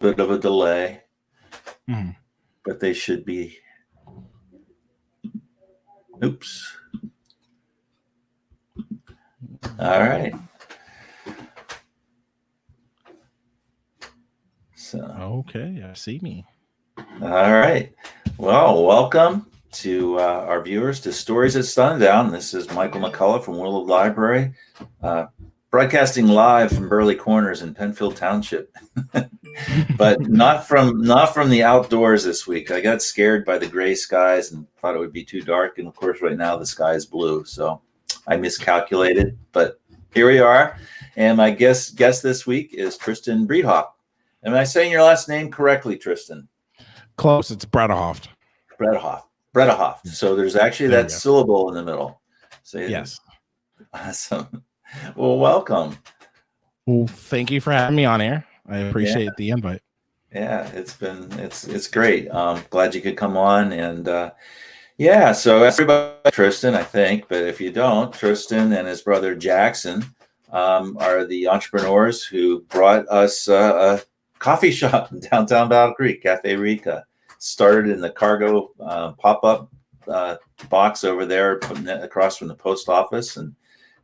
bit of a delay, Mhm. but they should be. Oops. All right. So, Okay, I see me. all right. Well, welcome to our viewers to Stories at Sundown. This is Michael McCullough from Willow Library, broadcasting live from Burley Corners in Penfield Township, but not from the outdoors this week. I got scared by the gray skies and thought it would be too dark, and of course, right now the sky is blue, so I miscalculated. But here we are, and my guest this week is Tristan Bredehoft. Am I saying your last name correctly, Tristan? Close. It's Bredehoft. Bredehoft. So there's actually that syllable in the middle. So yes. Awesome. Well, welcome. Well, thank you for having me on air. I appreciate the invite. Yeah, it's great. Glad you could come on. And so everybody, Tristan, I think, but if you don't, Tristan and his brother Jackson are the entrepreneurs who brought us a coffee shop in downtown Battle Creek, Cafe Rica. Started in the cargo pop-up box over there across from the post office, and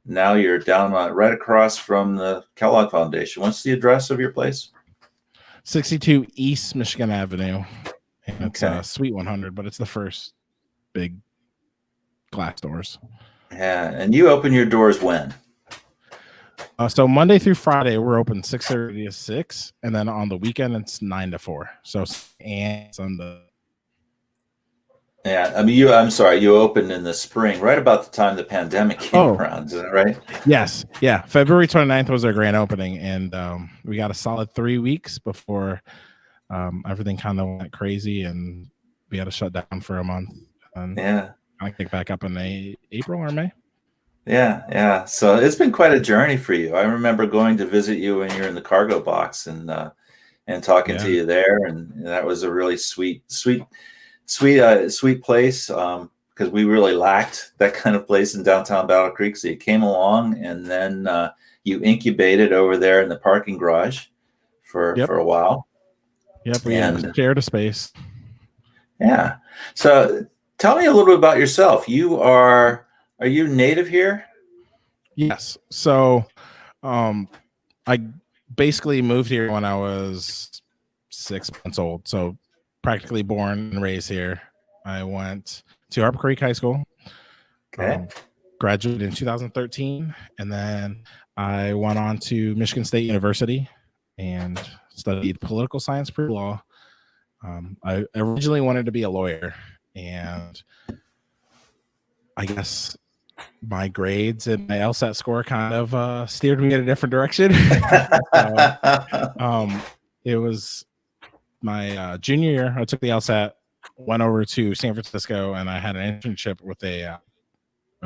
now you're down right across from the Kellogg Foundation. What's the address of your place? 62 East Michigan Avenue. And it's Suite 100, but it's the first big glass doors. Yeah, and you open your doors when? So Monday through Friday, we're open 6:30 to 6, and then on the weekend it's 9 to 4. So and Sunday. Yeah, I mean, I'm sorry, you opened in the spring, right about the time the pandemic came around. Is that right? Yes. Yeah. February 29th was our grand opening, and we got a solid 3 weeks before everything kind of went crazy, and we had to shut down for a month. And I kick back up in April or May. Yeah. So it's been quite a journey for you. I remember going to visit you when you're in the cargo box and talking to you there, and that was a really sweet place because we really lacked that kind of place in downtown Battle Creek. So you came along, and then you incubated over there in the parking garage for a while. Yep, we shared a space. Yeah. So tell me a little bit about yourself. Are you native here? Yes. So I basically moved here when I was 6 months old. So practically born and raised here. I went to Harper Creek High School. Graduated in 2013. And then I went on to Michigan State University and studied political science pre-law. I originally wanted to be a lawyer, and I guess my grades and my LSAT score kind of steered me in a different direction. It was my junior year. I took the LSAT, went over to San Francisco, and I had an internship with a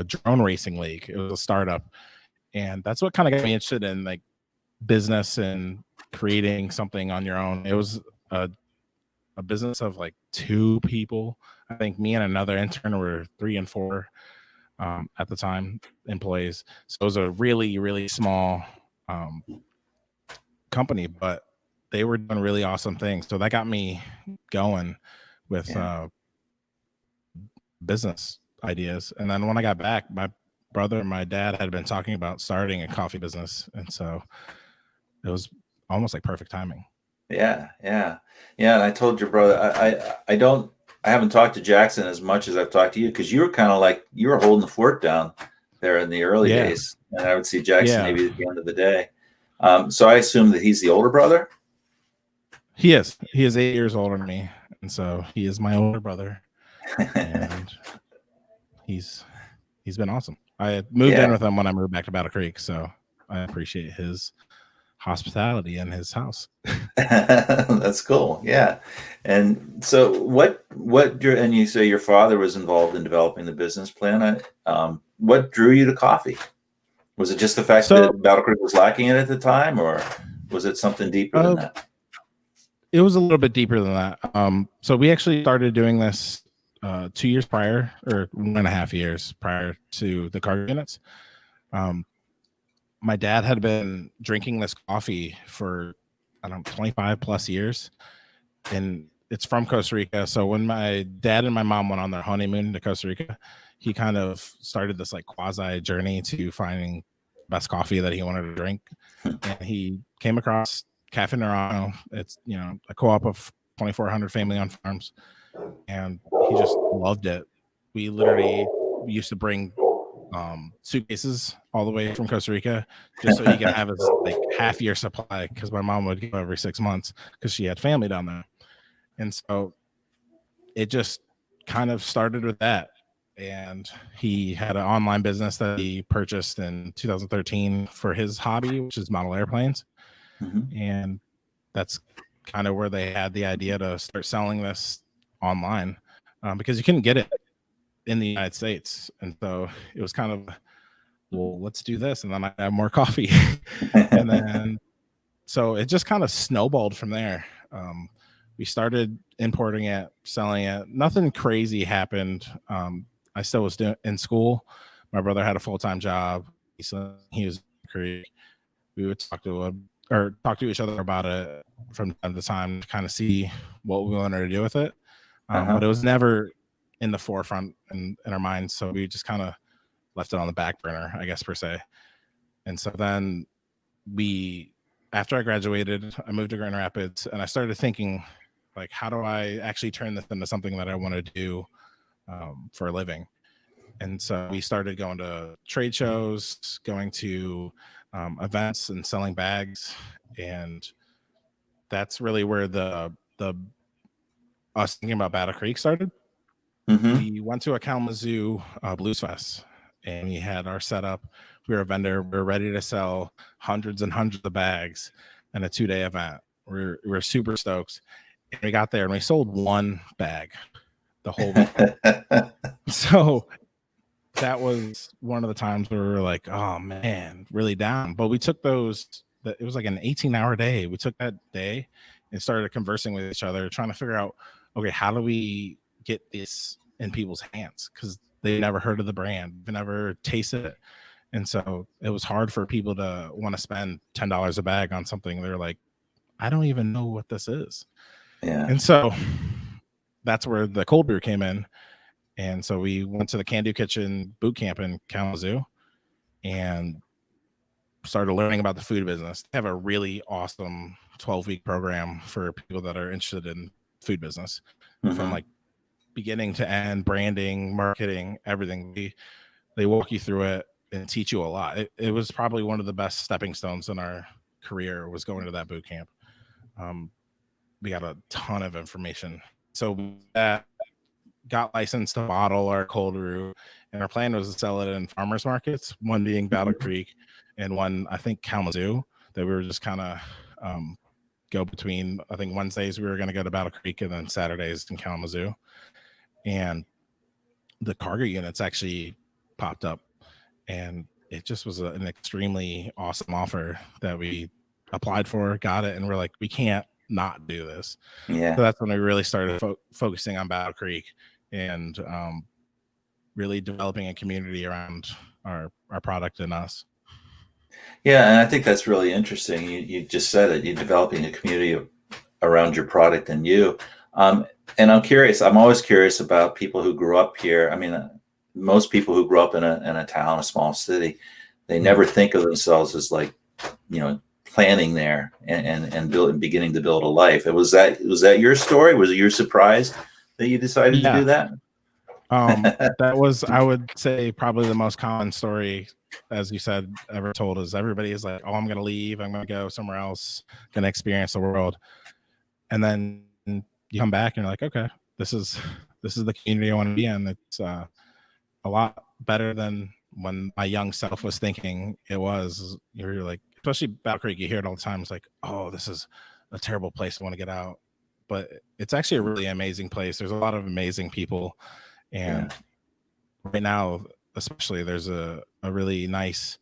drone racing league. It was a startup, and that's what kind of got me interested in like business and creating something on your own. It was a business of like 2 people. I think me and another intern were 3 and 4 at the time, employees. So it was a really, really small company, but they were doing really awesome things. So that got me going with business ideas. And then when I got back, my brother and my dad had been talking about starting a coffee business. And so it was almost like perfect timing. Yeah. And I told your brother, I haven't talked to Jackson as much as I've talked to you, because you were kind of like you were holding the fort down there in the early days, and I would see Jackson maybe at the end of the day. So I assume that he's the older brother. He is 8 years older than me, and so he is my older brother, and he's been awesome. I moved in with him when I moved back to Battle Creek, so I appreciate his hospitality in his house. That's cool. Yeah. And so and you say your father was involved in developing the business plan. What drew you to coffee? Was it just the fact that Battle Creek was lacking it at the time, or was it something deeper than that? It was a little bit deeper than that. So we actually started doing this 2 years prior, or 1.5 years prior to the cargo units. My dad had been drinking this coffee for I don't know, 25 plus years. And it's from Costa Rica. So when my dad and my mom went on their honeymoon to Costa Rica, he kind of started this like quasi journey to finding best coffee that he wanted to drink. And he came across Cafe Nerano. It's, you know, a co-op of 2,400 family-owned farms. And he just loved it. We used to bring suitcases all the way from Costa Rica just so he could have his like half year supply, because my mom would go every 6 months because she had family down there. And so it just kind of started with that. And he had an online business that he purchased in 2013 for his hobby, which is model airplanes. And that's kind of where they had the idea to start selling this online, because you couldn't get it in the United States. And so it was kind of, well, let's do this, and then I have more coffee. And then so it just kind of snowballed from there. We started importing it, selling it. Nothing crazy happened. I still was in school. My brother had a full-time job. He was in Creek. We would talk to each other about it from time to time to kind of see what we wanted to do with it. But it was never in the forefront in our minds. So we just kind of left it on the back burner, I guess, per se. And so then after I graduated, I moved to Grand Rapids, and I started thinking, like, how do I actually turn this into something that I want to do for a living? And so we started going to trade shows, going to events and selling bags. And that's really where the us thinking about Battle Creek started. We went to a Kalamazoo Blues Fest, and we had our setup. We were a vendor. We were ready to sell hundreds and hundreds of bags in a 2-day event. We were super stoked. And we got there and we sold one bag the whole weekend. So that was one of the times where we were like, oh man, really down. But we took it was like an 18-hour day. We took that day and started conversing with each other, trying to figure out, okay, how do we get this in people's hands? Because they never heard of the brand, they never tasted it. And so it was hard for people to want to spend $10 a bag on something. They're like, I don't even know what this is. Yeah. And so that's where the cold brew came in. And so we went to the Can Do Kitchen boot camp in Kalamazoo and started learning about the food business. They have a really awesome 12-week program for people that are interested in food business, from like beginning to end, branding, marketing, everything. They walk you through it and teach you a lot. It was probably one of the best stepping stones in our career, was going to that boot camp. We got a ton of information. So that got licensed to bottle our cold brew, and our plan was to sell it in farmers markets, one being Battle Creek and one, I think, Kalamazoo, that we were just kind of go between. I think Wednesdays we were going to go to Battle Creek, and then Saturdays in Kalamazoo. And the cargo units actually popped up, and it just was an extremely awesome offer that we applied for, got it, and we're like, we can't not do this. Yeah. So that's when we really started focusing on Battle Creek and really developing a community around our product and us. Yeah, and I think that's really interesting. You just said it. You're developing a community around your product and you. And I'm curious. I'm always curious about people who grew up here. I mean, most people who grew up in a town, a small city, they never think of themselves as like, planning there and beginning to build a life. Was that your story? Was it your surprise that you decided to do that? That was, I would say, probably the most common story, as you said, ever told, is everybody is like, oh, I'm going to leave. I'm going to go somewhere else, going to experience the world. And then you come back and you're like, okay, this is the community I want to be in. It's a lot better than when my young self was thinking it was. You're like, especially Battle Creek, you hear it all the time. It's like, oh, this is a terrible place. I want to get out. But it's actually a really amazing place. There's a lot of amazing people. And right now, especially, there's a really nice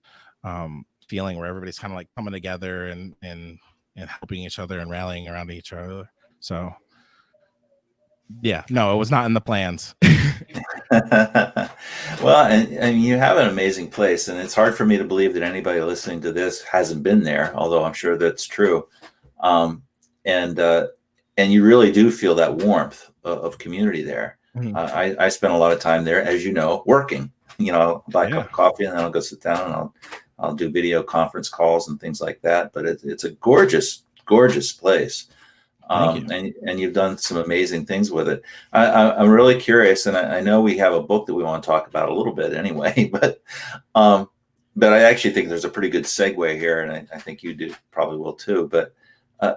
feeling where everybody's kind of like coming together and helping each other and rallying around each other. So yeah, no, it was not in the plans. Well, and you have an amazing place, and it's hard for me to believe that anybody listening to this hasn't been there, although I'm sure that's true. um, and and you really do feel that warmth of community there. Mhm. I spend a lot of time there, as you know, working. I'll buy a cup Yeah. of coffee and then I'll go sit down and I'll do video conference calls and things like that. But it's a gorgeous place. Thank you. And you've done some amazing things with it. I'm really curious, and I know we have a book that we want to talk about a little bit anyway, um, but I actually think there's a pretty good segue here, and I think you do probably will too. But uh,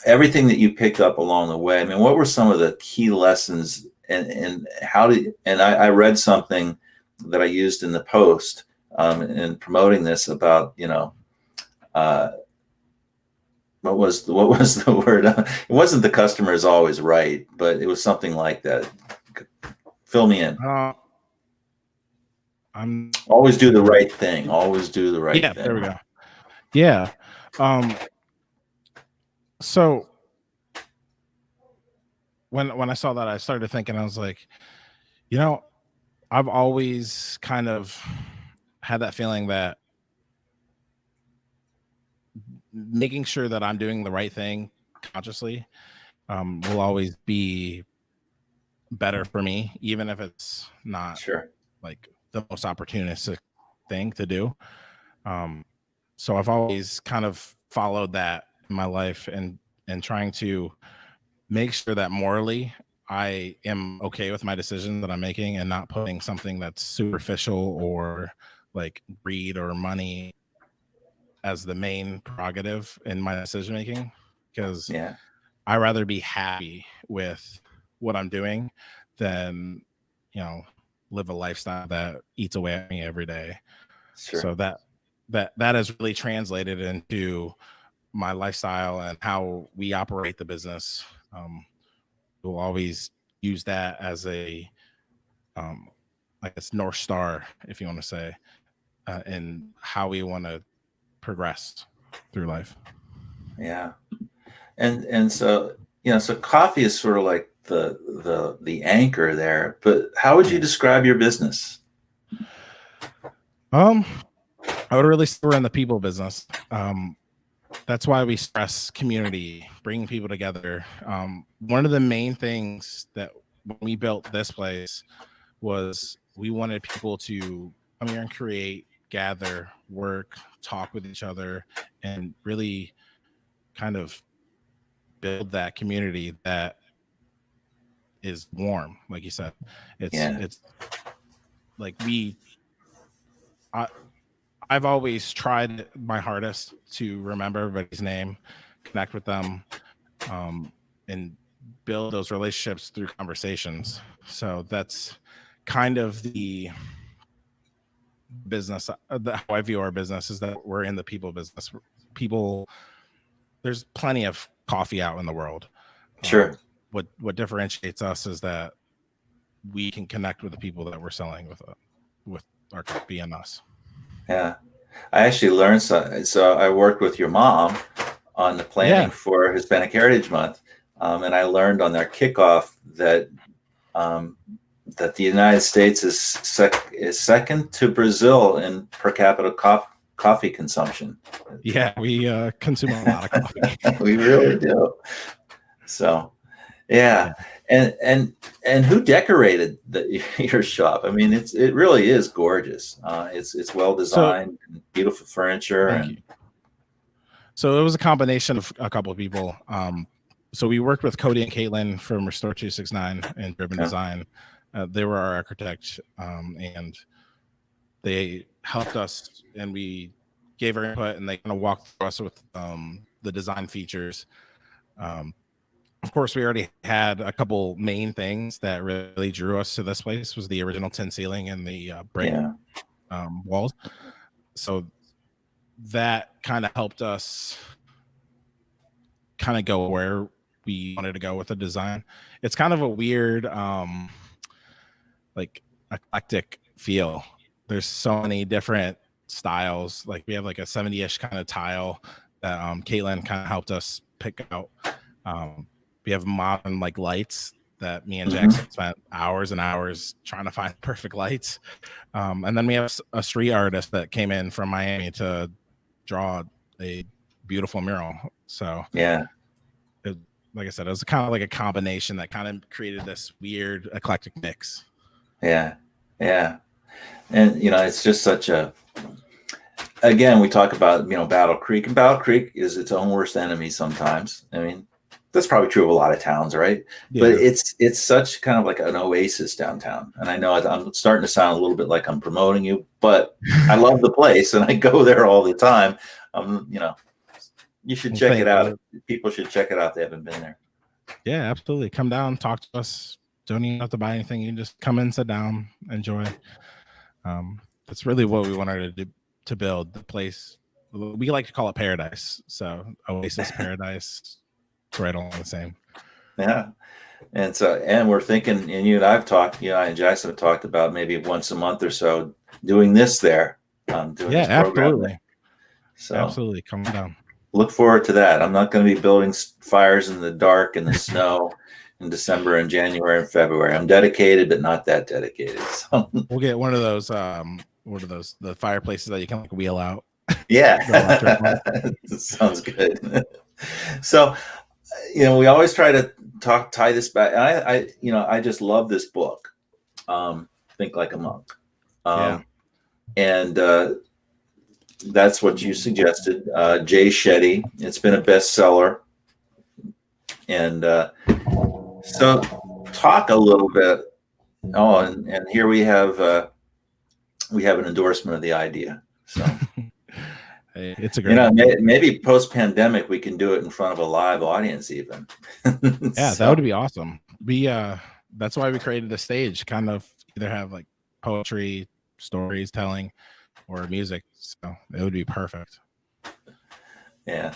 everything that you picked up along the way, I mean, what were some of the key lessons, and how did? And I read something that I used in the post in promoting this about Uh, what was the word? It wasn't the customer is always right, but it was something like that. Fill me in. I'm Always do the right thing. Always do the right yeah, thing. there we go. Yeah. So when I saw that, I started thinking, I was like, I've always kind of had that feeling that making sure that I'm doing the right thing consciously will always be better for me, even if it's not Sure. like the most opportunistic thing to do. So I've always kind of followed that in my life and trying to make sure that morally I am okay with my decision that I'm making and not putting something that's superficial or like greed or money as the main prerogative in my decision making, because Yeah. I rather be happy with what I'm doing than, live a lifestyle that eats away at me every day. Sure. So that has really translated into my lifestyle and how we operate the business. We'll always use that as a, I guess, North Star, if you want to say, in how we want to progress through life. Yeah. And so so coffee is sort of like the anchor there. But how would you describe your business? I would really say we're in the people business. That's why we stress community, bringing people together. One of the main things that when we built this place was we wanted people to come here and create, gather, work, talk with each other, and really kind of build that community that is warm. Like you said, it's like I've always tried my hardest to remember everybody's name, connect with them, and build those relationships through conversations. So that's kind of the business. How I view our business is that we're in the people business. People, there's plenty of coffee out in the world. Sure. What differentiates us is that we can connect with the people that we're selling with our coffee and us. Yeah. I actually learned so I worked with your mom on the planning for Hispanic Heritage Month, and I learned on their kickoff um, that the United States is second to Brazil in per capita coffee consumption. Yeah, we consume a lot of coffee. We really do. So, yeah. And who decorated your shop? I mean, it really is gorgeous. It's well designed, and beautiful furniture, Thank you. and So it was a combination of a couple of people. So we worked with Cody and Caitlin from Restore 269 and Driven Design. They were our architect, and they helped us, and we gave our input, and they kind of walked through us with the design features. Of course, we already had a couple main things that really drew us to this place. Was the original tin ceiling and the brick walls. So that kind of helped us kind of go where we wanted to go with the design. It's kind of a weird, like eclectic feel. There's so many different styles. Like we have like a 70-ish kind of tile that Caitlin kind of helped us pick out. We have modern like lights that me and Jackson spent hours and hours trying to find perfect lights. And then we have a street artist that came in from Miami to draw a beautiful mural. So yeah, like I said, it was kind of like a combination that kind of created this weird eclectic mix. yeah, yeah. And it's just such a, again, we talk about Battle Creek, and Battle Creek is its own worst enemy sometimes. I mean, that's probably true of a lot of towns, right? But Yeah. it's such kind of like an oasis downtown. And I know I'm starting to sound a little bit like I'm promoting you, but I love the place and I go there all the time. You should Well, check thank it out. you. People should check it out if they haven't been there. Yeah, absolutely. Come down, talk to us. Don't even have to buy anything. You can just come in, sit down, enjoy. That's really what we wanted to do, to build the place. We like to call it paradise. So Oasis Paradise, it's right along the same. Yeah. And we're thinking, and you and I've talked, I and Jackson have talked about maybe once a month or so doing this there, doing this program. Absolutely. There. So absolutely, come down. Look forward to that. I'm not going to be building fires in the dark and the snow in December and January and February. I'm dedicated, but not that dedicated. So we'll get one of those. What are those? The fireplaces that you can like wheel out. Yeah, sounds good. So, we always try to tie this back. And I just love this book, Think Like a Monk. And that's what you suggested, Jay Shetty. It's been a bestseller. And so talk a little bit. Oh, and here we have an endorsement of the idea. So it's a great maybe post-pandemic we can do it in front of a live audience even. Yeah, that would be awesome. That's why we created the stage, kind of either have like poetry, stories telling, or music. So it would be perfect. Yeah.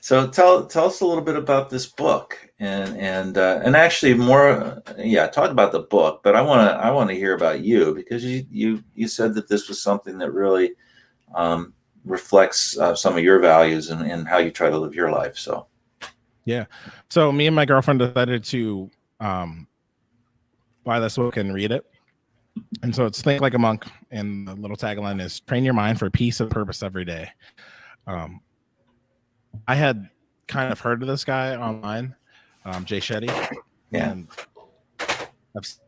So tell us a little bit about this book, and actually more, talk about the book. But I want to hear about you, because you said that this was something that really reflects some of your values and how you try to live your life. So so me and my girlfriend decided to buy this book and read it. And so it's Think Like a Monk, and the little tagline is train your mind for peace and purpose every day. I had kind of heard of this guy online, Jay Shetty, and I've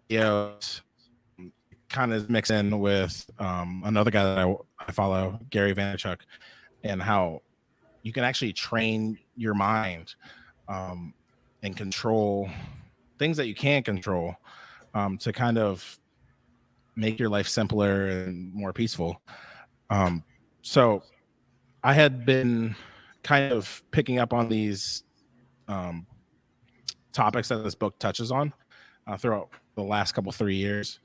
kind of mixed in with another guy that I follow, Gary Vaynerchuk, and how you can actually train your mind and control things that you can't control to kind of make your life simpler and more peaceful. So I had been kind of picking up on these topics that this book touches on throughout the last 3 years,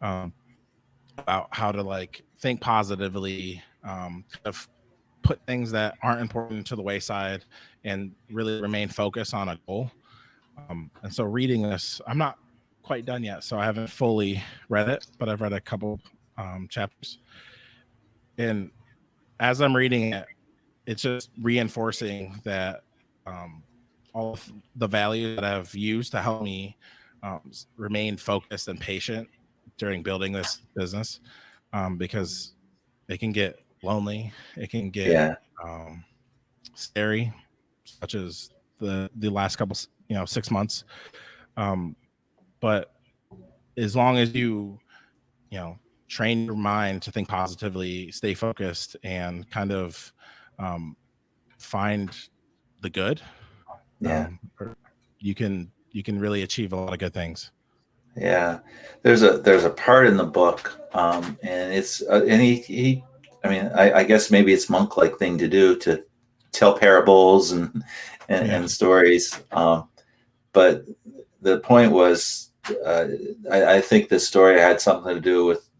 about how to like think positively, kind of put things that aren't important to the wayside and really remain focused on a goal. And so reading this, I'm not quite done yet, so I haven't fully read it, but I've read a couple chapters. And as I'm reading it, it's just reinforcing that all of the values that I've used to help me remain focused and patient during building this business, because it can get lonely, it can get scary, such as the last couple 6 months. But as long as you train your mind to think positively, stay focused, and kind of find the good, you can really achieve a lot of good things. There's a part in the book, and it's and he I mean, I guess maybe it's monk-like thing to do, to tell parables and stories, but the point was, I think this story had something to do with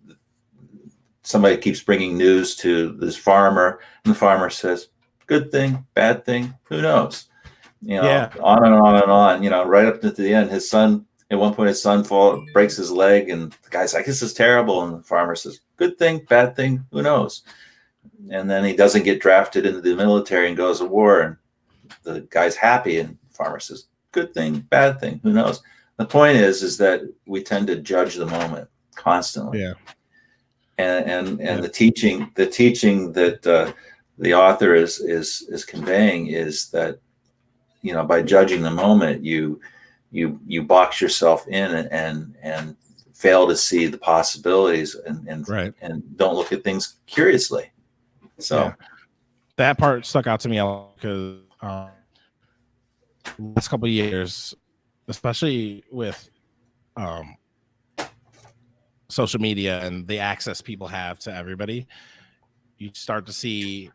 somebody keeps bringing news to this farmer, and the farmer says, good thing, bad thing, who knows? On and on and on, right up to the end. At one point, his son breaks his leg, and the guy's like, this is terrible. And the farmer says, good thing, bad thing, who knows? And then he doesn't get drafted into the military and goes to war, and the guy's happy, and the farmer says, good thing, bad thing, who knows? The point is that we tend to judge the moment constantly. And the teaching that the author is conveying is that, by judging the moment, you box yourself in and fail to see the possibilities Right. and don't look at things curiously. So Yeah. That part stuck out to me a lot because last couple of years, especially with social media and the access people have to everybody, you start to see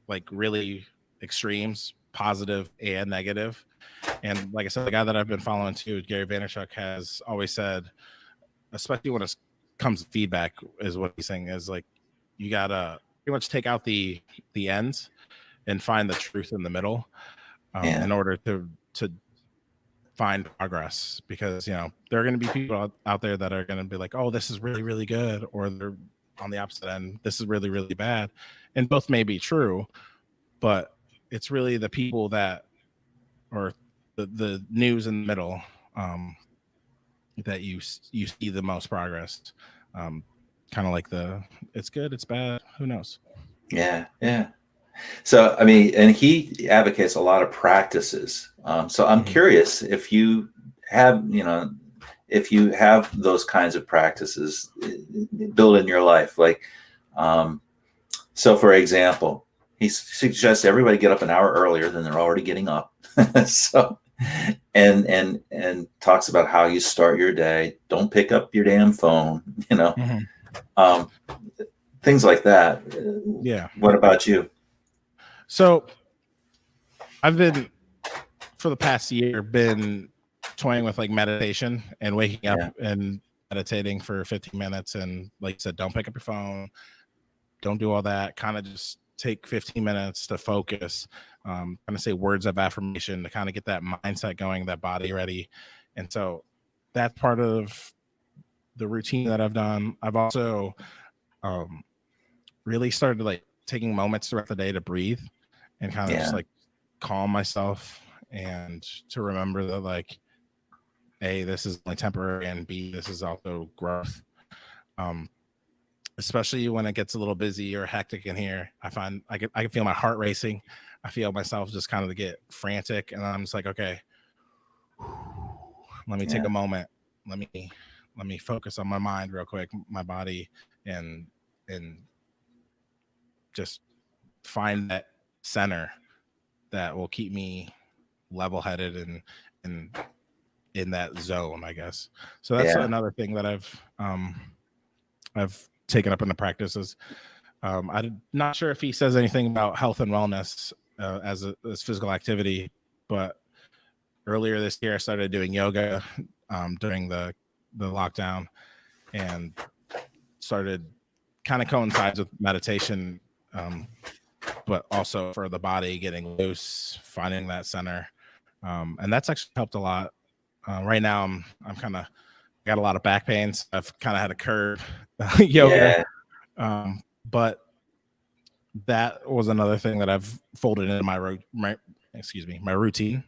like really extremes, positive and negative. And like I said, the guy that I've been following too, Gary Vaynerchuk, has always said, especially when it comes to feedback, is what he's saying is like, you gotta pretty much take out the ends and find the truth in the middle, in order to find progress. Because there are going to be people out there that are going to be like, oh, this is really really good, or they're on the opposite end, this is really really bad, and both may be true, but it's really the people that, or the news in the middle, that you see the most progress. Kind of like it's good, it's bad, who knows. yeah. So, I mean, and he advocates a lot of practices. So I'm curious if you have, those kinds of practices built in your life. Like, so for example, he suggests everybody get up an hour earlier than they're already getting up. So, and talks about how you start your day. Don't pick up your damn phone, things like that. Yeah. What about you? So I've been, for the past year, been toying with like meditation and waking up and meditating for 15 minutes. And like you said, don't pick up your phone, don't do all that. Kind of just take 15 minutes to focus, kind of say words of affirmation to kind of get that mindset going, that body ready. And so that's part of the routine that I've done. I've also really started like taking moments throughout the day to breathe and kind of just like calm myself, and to remember that like, A, this is only temporary, and B, this is also growth. Especially when it gets a little busy or hectic in here, I find I can feel my heart racing. I feel myself just kind of get frantic, and I'm just like, okay, let me take a moment. Let me focus on my mind real quick, my body, and just find that center that will keep me level-headed and in that zone, I guess. So that's another thing that I've taken up in the practices. I'm not sure if he says anything about health and wellness as physical activity, but earlier this year I started doing yoga during the lockdown, and started kind of coincides with meditation, but also for the body getting loose, finding that center, and that's actually helped a lot. Right now I'm kind of got a lot of back pains. I've kind of had to curb yoga, but that was another thing that I've folded into my routine.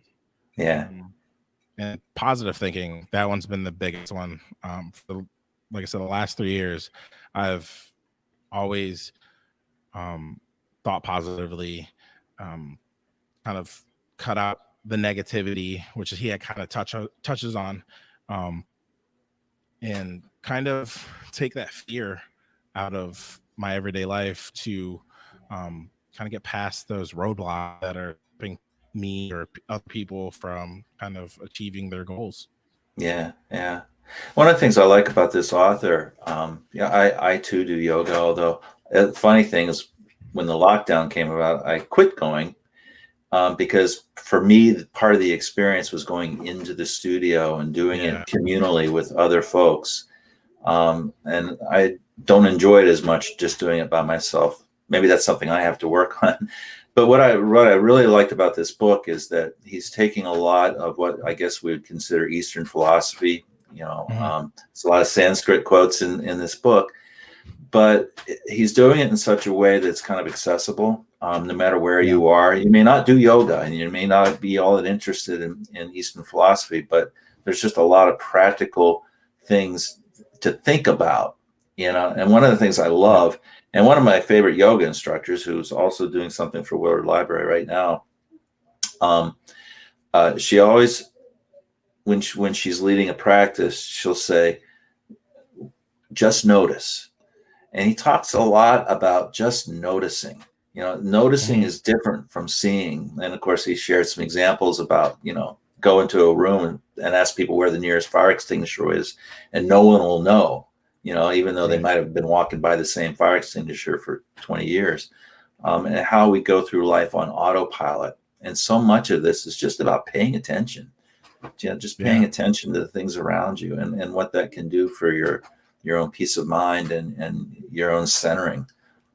And positive thinking, that one's been the biggest one. Like I said, the last 3 years, I've always thought positively, kind of cut out the negativity, which he had kind of touches on, and kind of take that fear out of my everyday life to kind of get past those roadblocks that are stopping me or other people from kind of achieving their goals. Yeah. One of the things I like about this author, I too do yoga, although the funny thing is when the lockdown came about, I quit going because for me, part of the experience was going into the studio and doing it communally with other folks. And I don't enjoy it as much just doing it by myself. Maybe that's something I have to work on. But what I really liked about this book is that he's taking a lot of what I guess we would consider Eastern philosophy. There's a lot of Sanskrit quotes in this book, but he's doing it in such a way that's kind of accessible. No matter where you are, you may not do yoga and you may not be all that interested in Eastern philosophy, but there's just a lot of practical things to think about, And one of the things I love, and one of my favorite yoga instructors, who's also doing something for Willard Library right now, she always, when she's leading a practice, she'll say, just notice. And he talks a lot about just noticing. Noticing is different from seeing. And of course, he shared some examples about, go into a room and ask people where the nearest fire extinguisher is, and no one will know, even though they might have been walking by the same fire extinguisher for 20 years. And how we go through life on autopilot. And so much of this is just about paying attention. Just paying attention to the things around you, and what that can do for your own peace of mind and your own centering.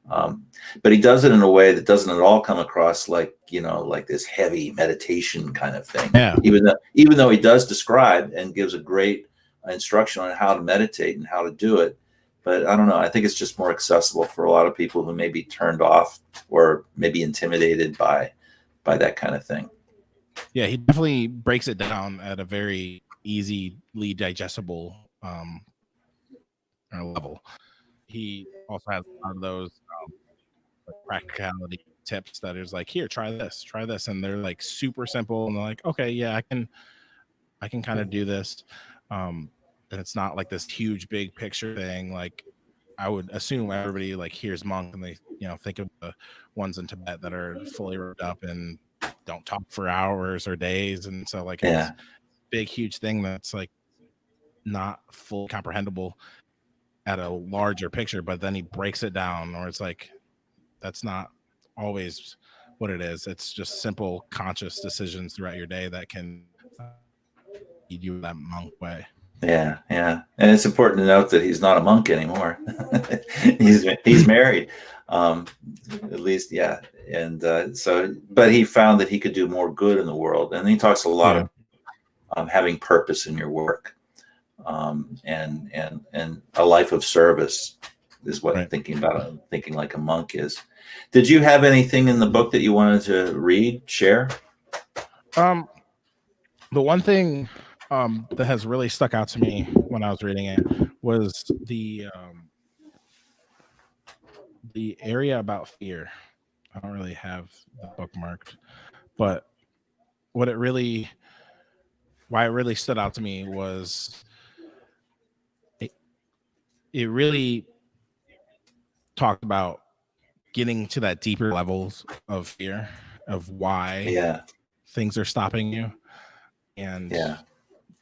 But he does it in a way that doesn't at all come across like this heavy meditation kind of thing. Yeah. Even though he does describe and gives a great instruction on how to meditate and how to do it. But I don't know. I think it's just more accessible for a lot of people who may be turned off or maybe intimidated by that kind of thing. Yeah, he definitely breaks it down at a very easily digestible level. He also has a lot of those practicality tips that is like, here, try this, and they're like super simple, and they're like, okay, yeah, I can kind of do this, and it's not like this huge big picture thing. Like, I would assume everybody like hears monk and they think of the ones in Tibet that are fully ripped up and don't talk for hours or days, and so like it's big huge thing that's like not fully comprehensible at a larger picture. But then he breaks it down, or it's like that's not always what it is. It's just simple conscious decisions throughout your day that can lead you that monk way. Yeah, and it's important to note that he's not a monk anymore. he's married, at least, yeah. And but he found that he could do more good in the world, and he talks a lot of having purpose in your work, and a life of service is what thinking like a monk is. Did you have anything in the book that you wanted to share? The one thing that has really stuck out to me when I was reading it was the area about fear. I don't really have the book marked, but why it really stood out to me was it really talked about getting to that deeper levels of fear, of why things are stopping you, and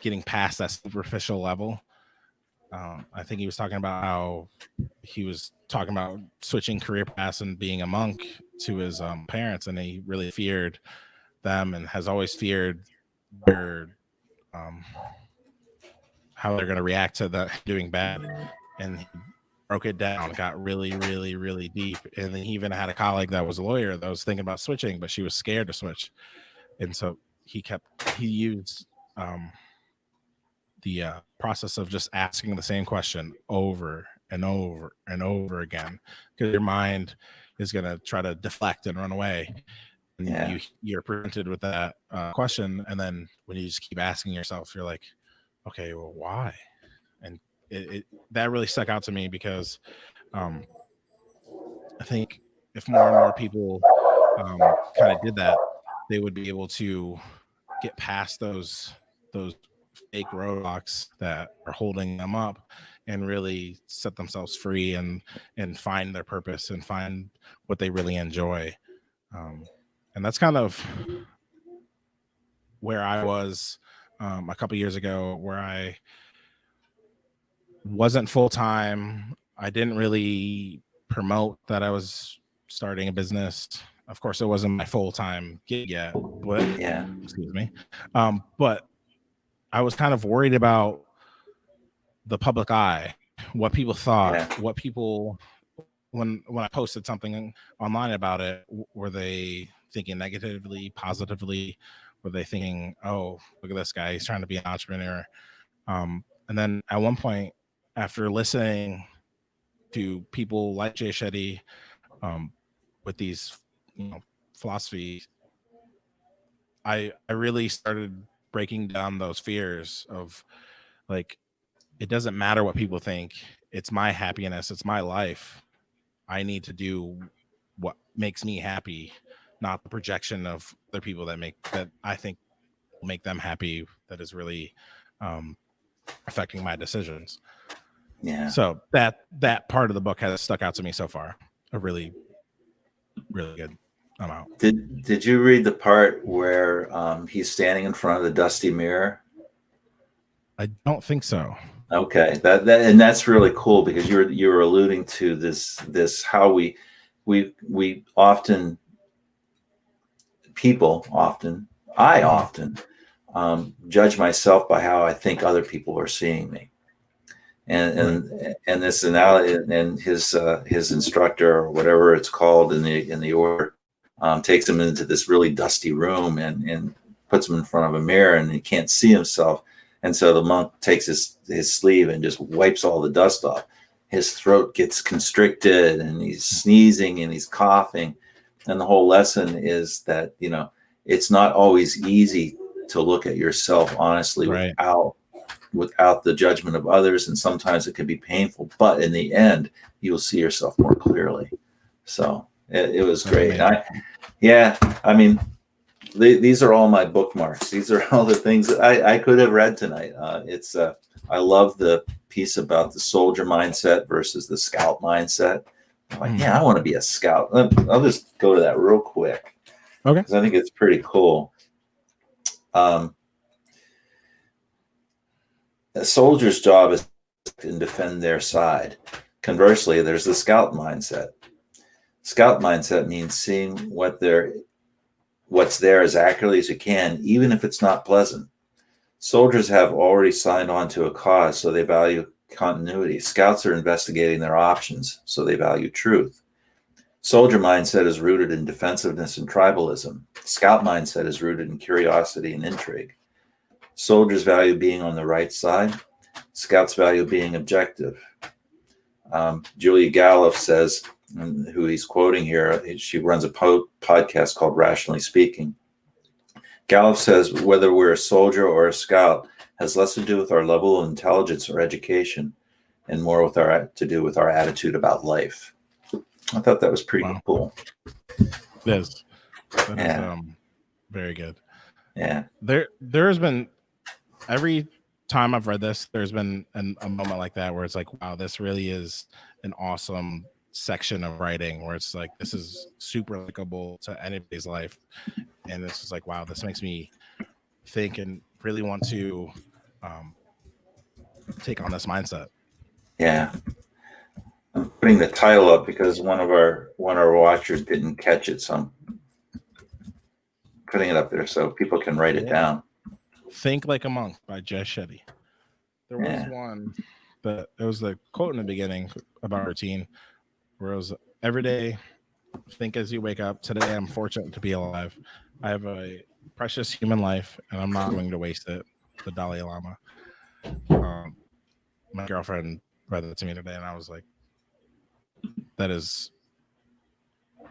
getting past that superficial level. I think he was talking about how he was talking about switching career paths and being a monk to his parents, and he really feared them and has always feared their how they're going to react to that doing bad. And he broke it down, got really, really, really deep. And then he even had a colleague that was a lawyer that was thinking about switching, but she was scared to switch. And so he used the process of just asking the same question over and over and over again, because your mind is going to try to deflect and run away. And you're presented with that question. And then when you just keep asking yourself, you're like, okay, well, why? And that really stuck out to me, because I think if more and more people kind of did that, they would be able to get past those fake roadblocks that are holding them up and really set themselves free and find their purpose and find what they really enjoy. And that's kind of where I was a couple years ago, where I wasn't full-time. I didn't really promote that I was starting a business. Of course, it wasn't my full-time gig yet, but excuse me. But I was kind of worried about the public eye, what people thought, what people, when I posted something online about it, were they thinking negatively, positively? Were they thinking, oh, look at this guy, he's trying to be an entrepreneur? And then at one point, after listening to people like Jay Shetty with these philosophies, I really started breaking down those fears of like, it doesn't matter what people think. it's my happiness, it's my life. I need to do what makes me happy, not the projection of other people that I think will make them happy, that is really affecting my decisions. Yeah. So that part of the book has stuck out to me so far. A really, really good amount. Did you read the part where he's standing in front of the dusty mirror? I don't think so. Okay, that and that's really cool, because you were alluding to this how we often, I often judge myself by how I think other people are seeing me. And this analogy, and his instructor, or whatever it's called in the order, takes him into this really dusty room and puts him in front of a mirror, and he can't see himself. And so the monk takes his sleeve and just wipes all the dust off. His throat gets constricted, and he's sneezing and he's coughing. And the whole lesson is that, it's not always easy to look at yourself honestly, right, without the judgment of others, and sometimes it can be painful, but in the end you will see yourself more clearly. So it was great. These are all my bookmarks. These are all the things that I could have read tonight. I love the piece about the soldier mindset versus the scout mindset. I'm like, I want to be a scout. I'll just go to that real quick, okay, because I think it's pretty cool. A soldier's job is to defend their side. Conversely, there's the scout mindset. Scout mindset means seeing what's there as accurately as you can, even if it's not pleasant. Soldiers have already signed on to a cause, so they value continuity. Scouts are investigating their options, so they value truth. Soldier mindset is rooted in defensiveness and tribalism. Scout mindset is rooted in curiosity and intrigue. Soldiers value being on the right side. Scouts value being objective. Julia Gallup says, who he's quoting here, she runs a podcast called Rationally Speaking. Gallup says, whether we're a soldier or a scout has less to do with our level of intelligence or education, and more to do with our attitude about life. I thought that was pretty cool. It is. That is very good. Yeah. There's been, every time I've read this, there's been a moment like that where it's like, wow, this really is an awesome section of writing, where it's like, this is super applicable to anybody's life. And it's just like, wow, this makes me think and really want to take on this mindset. Yeah. I'm putting the title up because one of our watchers didn't catch it, so I'm putting it up there so people can write it down. Think Like a Monk by Shetty. There was one that it was the quote in the beginning about routine, where it was, every day, think as you wake up. Today, I'm fortunate to be alive. I have a precious human life, and I'm not going to waste it. The Dalai Lama. My girlfriend read that to me today, and I was like, that is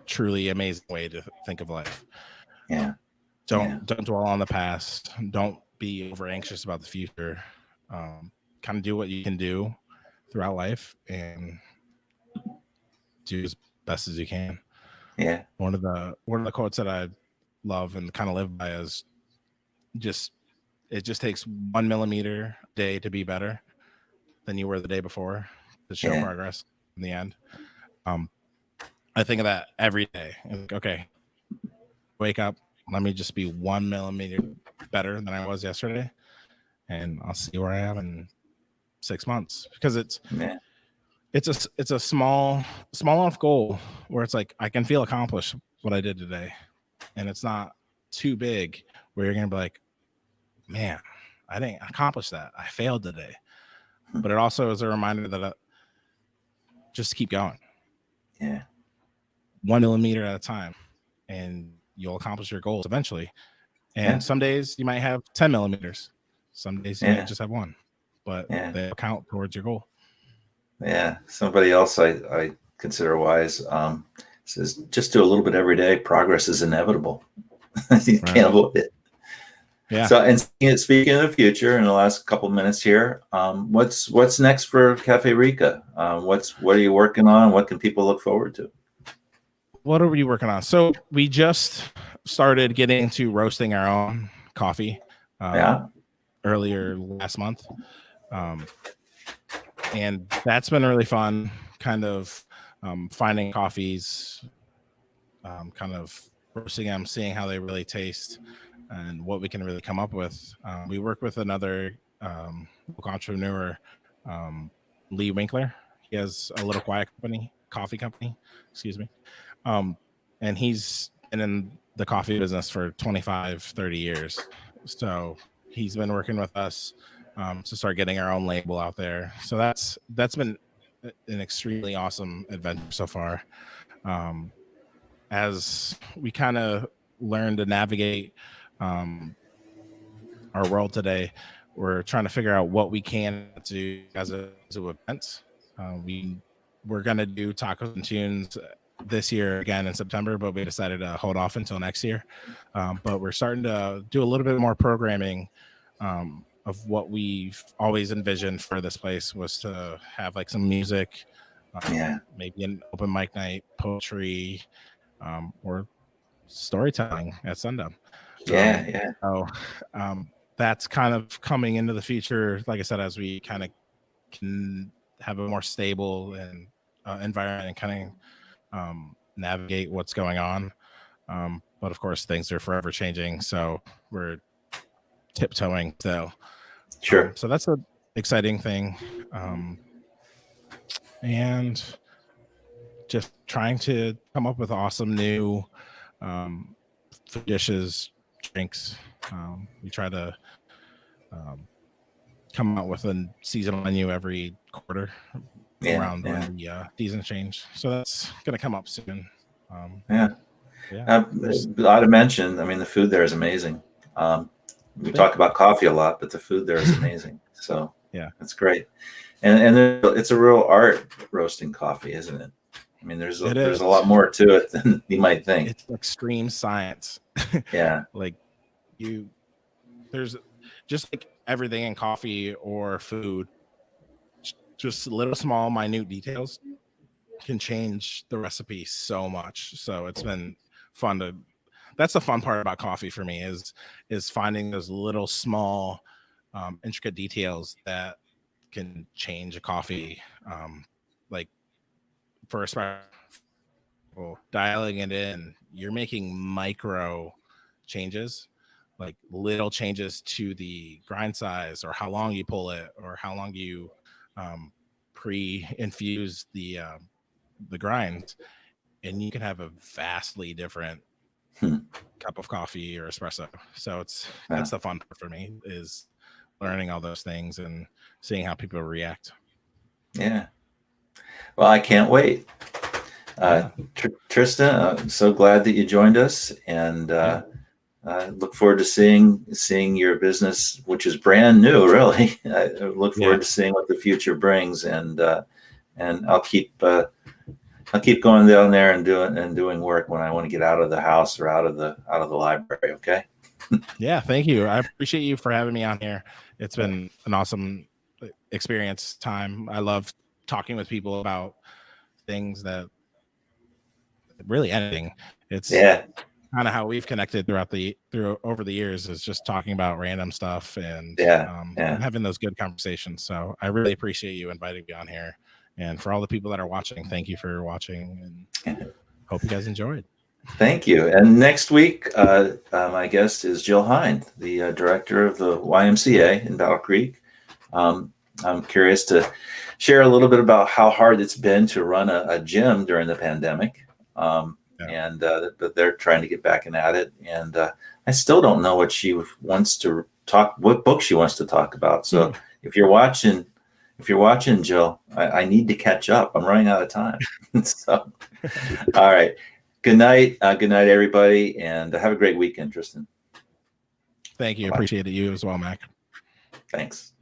truly amazing way to think of life. Yeah. Don't dwell on the past. Don't be over anxious about the future. Kind of do what you can do throughout life and do as best as you can. Yeah. One of the quotes that I love and kind of live by is it just takes 1 millimeter a day to be better than you were the day before to show progress in the end. I think of that every day. Like, okay, wake up, let me just be 1 millimeter better than I was yesterday, and I'll see where I am in 6 months. Because it's a small enough goal where it's like I can feel accomplished what I did today, and it's not too big where you're gonna be like, man, I didn't accomplish that. I failed today. But it also is a reminder that just keep going. Yeah. 1 millimeter at a time, and you'll accomplish your goals eventually. And some days you might have 10 millimeters. Some days you might just have one, but they count towards your goal. Yeah. Somebody else I consider wise says, just do a little bit every day. Progress is inevitable. You can't avoid it. Yeah. So, and speaking of the future, in the last couple minutes here, what's next for Cafe Rica? What are you working on? What can people look forward to? What are we working on? So we just started getting into roasting our own coffee earlier last month. And that's been really fun, kind of finding coffees, kind of roasting them, seeing how they really taste and what we can really come up with. We work with another local entrepreneur, Lee Winkler. He has a little quiet coffee company, excuse me. And he's been in the coffee business for 25, 30 years. So he's been working with us to start getting our own label out there. So that's been an extremely awesome adventure so far. As we kind of learn to navigate our world today, we're trying to figure out what we can do as an event. We're going to do Tacos and Tunes this year again in September, but we decided to hold off until next year. But we're starting to do a little bit more programming of what we've always envisioned for this place was to have like some music, maybe an open mic night, poetry, or storytelling at Sundown. So that's kind of coming into the future, like I said, as we kind of can have a more stable and environment and kind of navigate what's going on. But of course, things are forever changing, so we're tiptoeing still. Sure. So that's an exciting thing, and just trying to come up with awesome new food dishes, drinks. We try to come out with a seasonal menu every quarter around when the seasons change. So that's going to come up soon. Ought to mention, I mean, the food there is amazing. We talk about coffee a lot, but the food there is amazing. So yeah, that's great. And it's a real art roasting coffee, isn't it? I mean, there's a lot more to it than you might think. It's extreme science. Yeah. Like there's just like everything in coffee or food, just little small minute details can change the recipe so much. So it's been fun that's the fun part about coffee for me is finding those little small intricate details that can change a coffee. Like for a dialing it in, you're making micro changes, like little changes to the grind size or how long you pull it or how long you pre-infuse the grinds, and you can have a vastly different cup of coffee or espresso. So that's the fun part for me, is learning all those things and seeing how people react. Yeah. Well, I can't wait. Tristan, I'm so glad that you joined us, and I look forward to seeing your business, which is brand new, really. I look forward to seeing what the future brings, and I'll keep going down there and doing work when I want to get out of the house or out of the library. Okay. Yeah, thank you. I appreciate you for having me on here. It's been an awesome experience time. I love talking with people about things that really anything. It's kind of how we've connected over the years, is just talking about random stuff and having those good conversations. So I really appreciate you inviting me on here. And for all the people that are watching, thank you for watching, and hope you guys enjoyed. Thank you. And next week, my guest is Jill Hind, the director of the YMCA in Battle Creek. I'm curious to share a little bit about how hard it's been to run a gym during the pandemic. But they're trying to get back at it. And I still don't know what she wants to what book she wants to talk about. So if you're watching, Jill, I need to catch up. I'm running out of time. So, all right. Good night. Good night, everybody. And have a great weekend, Tristan. Thank you. Bye-bye. Appreciate it. You as well, Mac. Thanks.